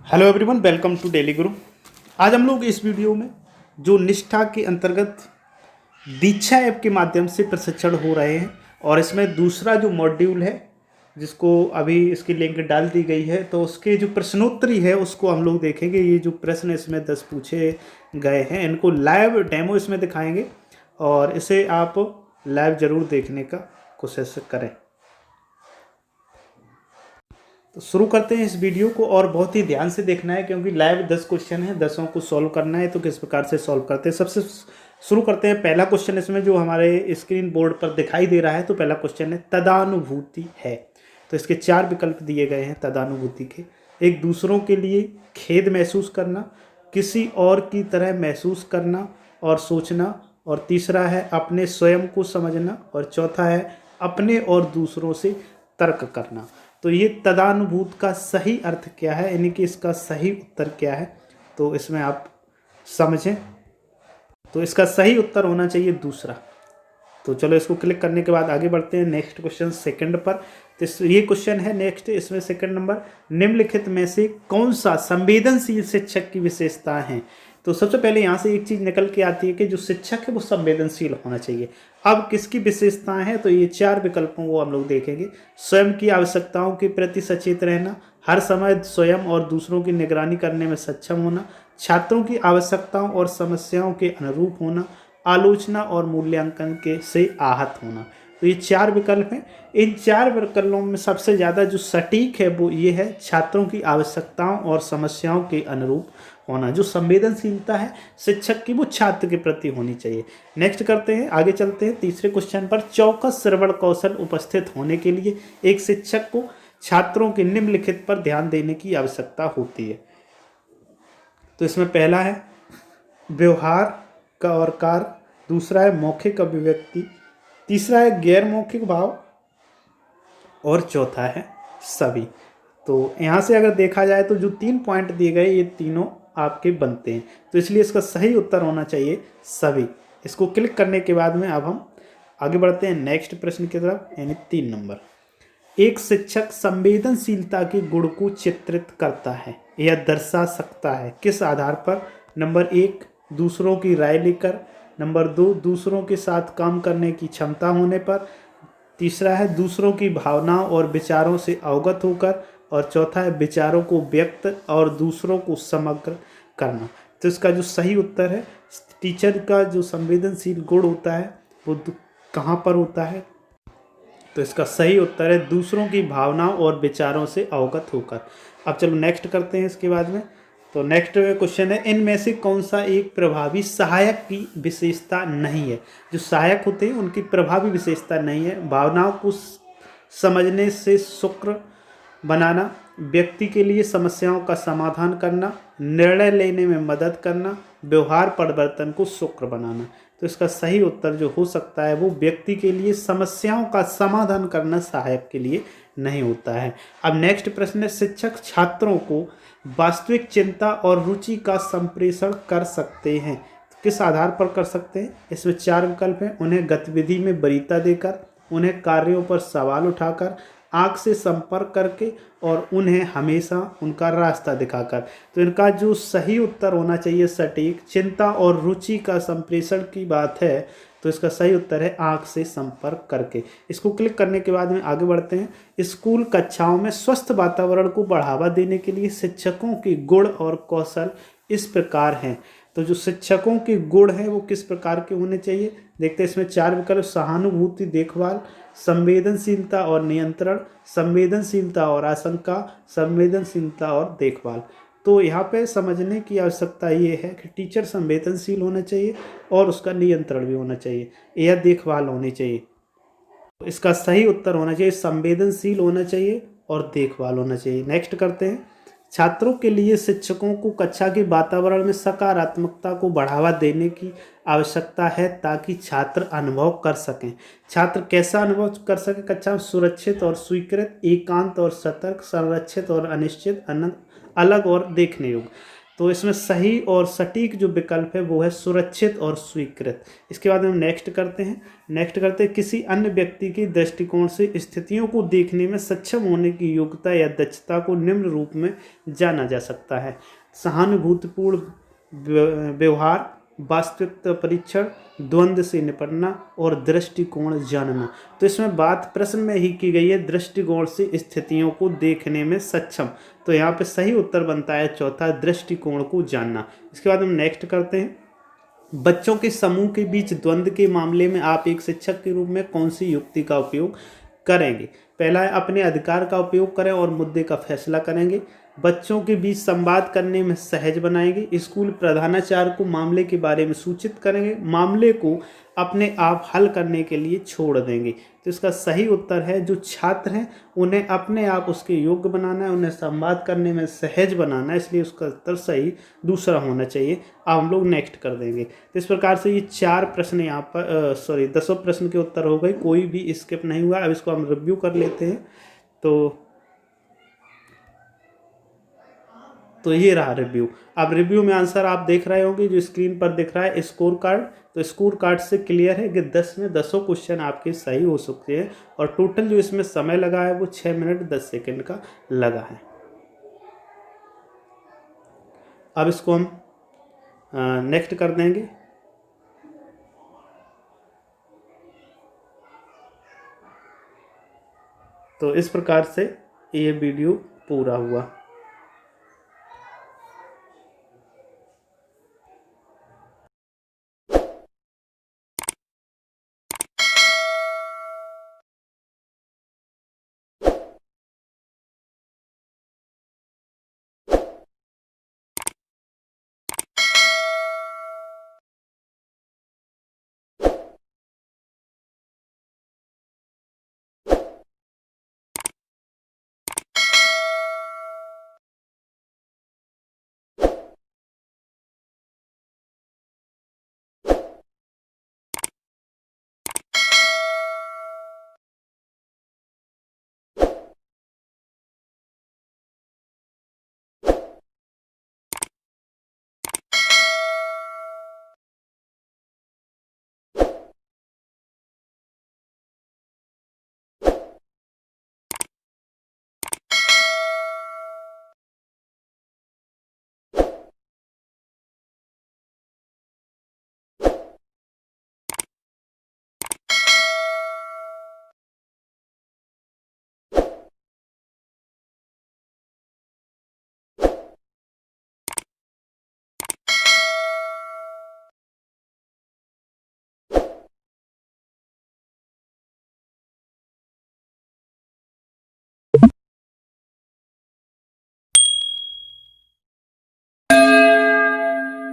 Hello everyone, welcome to Daily Guru. आज हम लोग इस वीडियो में जो निष्ठा के अंतर्गत दीक्षा ऐप के माध्यम से प्रशिक्षण हो रहे हैं और इसमें दूसरा जो मॉड्यूल है जिसको अभी इसकी लिंक डाल दी गई है, तो उसके जो प्रश्नोत्तरी है उसको हम लोग देखेंगे। ये जो प्रश्न इसमें 10 पूछे गए हैं इनको लाइव डेमो इसमें दिखाएंगे और इसे आप लाइव ज़रूर देखने का कोशिश करें। तो शुरू करते हैं इस वीडियो को और बहुत ही ध्यान से देखना है क्योंकि लाइव 10 क्वेश्चन है, 10 को सॉल्व करना है। तो किस प्रकार से सॉल्व करते हैं, सबसे शुरू करते हैं। पहला क्वेश्चन इसमें जो हमारे स्क्रीन बोर्ड पर दिखाई दे रहा है, तो पहला क्वेश्चन है तदानुभूति है। तो इसके 4 विकल्प दिए गए हैं तदानुभूति के। एक, दूसरों के लिए खेद महसूस करना, किसी और की तरह महसूस करना और सोचना, और तीसरा है अपने स्वयं को समझना, और चौथा है अपने और दूसरों से तर्क करना। तो ये तदानुभूत का सही अर्थ क्या है, यानी कि इसका सही उत्तर क्या है, तो इसमें आप समझें। तो इसका सही उत्तर होना चाहिए दूसरा। तो चलो इसको क्लिक करने के बाद आगे बढ़ते हैं नेक्स्ट क्वेश्चन सेकंड पर। तो ये क्वेश्चन है नेक्स्ट, इसमें सेकंड नंबर, निम्नलिखित में से कौन सा संवेदनशील शिक्षक की विशेषता है। तो सबसे पहले यहाँ से एक चीज़ निकल के आती है कि जो शिक्षक है वो संवेदनशील होना चाहिए। अब किसकी विशेषताएं हैं, तो ये 4 विकल्पों को हम लोग देखेंगे। स्वयं की आवश्यकताओं के प्रति सचेत रहना, हर समय स्वयं और दूसरों की निगरानी करने में सक्षम होना, छात्रों की आवश्यकताओं और समस्याओं के अनुरूप होना, आलोचना और मूल्यांकन के से आहत होना। तो ये 4 विकल्प हैं। इन 4 विकल्पों में सबसे ज़्यादा जो सटीक है वो ये है, छात्रों की आवश्यकताओं और समस्याओं के अनुरूप होना। जो संवेदनशीलता है शिक्षक की वो छात्र के प्रति होनी चाहिए। नेक्स्ट करते हैं, आगे चलते हैं तीसरे क्वेश्चन पर। चौकस श्रवण कौशल उपस्थित होने के लिए एक शिक्षक को छात्रों के निम्नलिखित पर ध्यान देने की आवश्यकता होती है। तो इसमें पहला है व्यवहार का और कार्य, दूसरा है मौखिक अभिव्यक्ति, तीसरा है गैर मौखिक भाव, और चौथा है सभी। तो यहाँ से अगर देखा जाए तो जो 3 पॉइंट दिए गए ये तीनों आपके बनते हैं, तो इसलिए इसका सही उत्तर होना चाहिए सभी। इसको क्लिक करने के बाद में अब हम आगे बढ़ते हैं नेक्स्ट प्रश्न की तरफ, यानी 3 नंबर। एक शिक्षक संवेदनशीलता के गुण को चित्रित करता है या दर्शा सकता है किस आधार पर। नंबर 1, दूसरों की राय लेकर, नंबर 2, दूसरों के साथ काम करने की क्षमता होने पर, तीसरा है दूसरों की भावनाओं और विचारों से अवगत होकर, और चौथा है विचारों को व्यक्त और दूसरों को समग्र करना। तो इसका जो सही उत्तर है, टीचर का जो संवेदनशील गुण होता है वो कहाँ पर होता है, तो इसका सही उत्तर है दूसरों की भावनाओं और विचारों से अवगत होकर। अब चलो नेक्स्ट करते हैं इसके बाद में। तो नेक्स्ट क्वेश्चन है, इनमें से कौन सा एक प्रभावी सहायक की विशेषता नहीं है। जो सहायक होते हैं उनकी प्रभावी विशेषता नहीं है। भावनाओं को समझने से शुक्र बनाना, व्यक्ति के लिए समस्याओं का समाधान करना, निर्णय लेने में मदद करना, व्यवहार परिवर्तन को शुक्र बनाना। तो इसका सही उत्तर जो हो सकता है वो व्यक्ति के लिए समस्याओं का समाधान करना सहायक के लिए नहीं होता है। अब नेक्स्ट प्रश्न है, शिक्षक छात्रों को वास्तविक चिंता और रुचि का संप्रेषण कर सकते हैं। तो किस आधार पर कर सकते हैं, इसमें 4 विकल्प हैं। उन्हें गतिविधि में वरीयता देकर, उन्हें कार्यों पर सवाल उठाकर, आँख से संपर्क करके, और उन्हें हमेशा उनका रास्ता दिखाकर। तो इनका जो सही उत्तर होना चाहिए सटीक, चिंता और रुचि का संप्रेषण की बात है, तो इसका सही उत्तर है आँख से संपर्क करके। इसको क्लिक करने के बाद में आगे बढ़ते हैं। स्कूल कक्षाओं में स्वस्थ वातावरण को बढ़ावा देने के लिए शिक्षकों के गुण और कौशल इस प्रकार हैं। तो जो शिक्षकों के गुण हैं वो किस प्रकार के होने चाहिए, देखते हैं। इसमें 4 विकल्प, सहानुभूति, देखभाल, संवेदनशीलता और नियंत्रण, संवेदनशीलता और आशंका, संवेदनशीलता और देखभाल। तो यहाँ पे समझने की आवश्यकता ये है कि टीचर संवेदनशील होना चाहिए और उसका नियंत्रण भी होना चाहिए, या देखभाल होनी चाहिए। तो इसका सही उत्तर होना चाहिए संवेदनशील होना चाहिए और देखभाल होना चाहिए। नेक्स्ट करते हैं, छात्रों के लिए शिक्षकों को कक्षा के वातावरण में सकारात्मकता को बढ़ावा देने की आवश्यकता है ताकि छात्र अनुभव कर सकें। छात्र कैसा अनुभव कर सके कक्षा में, सुरक्षित और स्वीकृत, एकांत और सतर्क, संरक्षित और अनिश्चित, अलग और देखने योग्य। तो इसमें सही और सटीक जो विकल्प है वो है सुरक्षित और स्वीकृत। इसके बाद हम नेक्स्ट करते हैं किसी अन्य व्यक्ति के दृष्टिकोण से स्थितियों को देखने में सक्षम होने की योग्यता या दक्षता को निम्न रूप में जाना जा सकता है: सहानुभूतिपूर्ण व्यवहार, वास्तविकता परीक्षण, द्वंद्व से निपटना और दृष्टिकोण जानना। तो इसमें बात प्रश्न में ही की गई है दृष्टिकोण से स्थितियों को देखने में सक्षम, तो यहाँ पे सही उत्तर बनता है चौथा, दृष्टिकोण को जानना। इसके बाद हम नेक्स्ट करते हैं, बच्चों के समूह के बीच द्वंद्व के मामले में आप एक शिक्षक के रूप में कौन सी युक्ति का उपयोग करेंगे? पहला है अपने अधिकार का उपयोग करें और मुद्दे का फैसला करेंगे, बच्चों के बीच संवाद करने में सहज बनाएंगे, स्कूल प्रधानाचार्य को मामले के बारे में सूचित करेंगे, मामले को अपने आप हल करने के लिए छोड़ देंगे। तो इसका सही उत्तर है जो छात्र हैं उन्हें अपने आप उसके योग्य बनाना है, उन्हें संवाद करने में सहज बनाना है, इसलिए उसका उत्तर सही दूसरा होना चाहिए। अब हम लोग नेक्स्ट कर देंगे। तो इस प्रकार से ये 4 प्रश्न यहाँ पर 10 प्रश्न के उत्तर हो गए, कोई भी स्किप नहीं हुआ। अब इसको हम रिव्यू कर लेते हैं। तो ये रहा रिव्यू। अब रिव्यू में आंसर आप देख रहे होंगे जो स्क्रीन पर दिख रहा है स्कोर कार्ड। तो स्कोर कार्ड से क्लियर है कि 10 में 10 क्वेश्चन आपके सही हो सकते हैं और टोटल जो इसमें समय लगा है वो 6 मिनट 10 सेकंड का लगा है। अब इसको हम नेक्स्ट कर देंगे। तो इस प्रकार से ये वीडियो पूरा हुआ।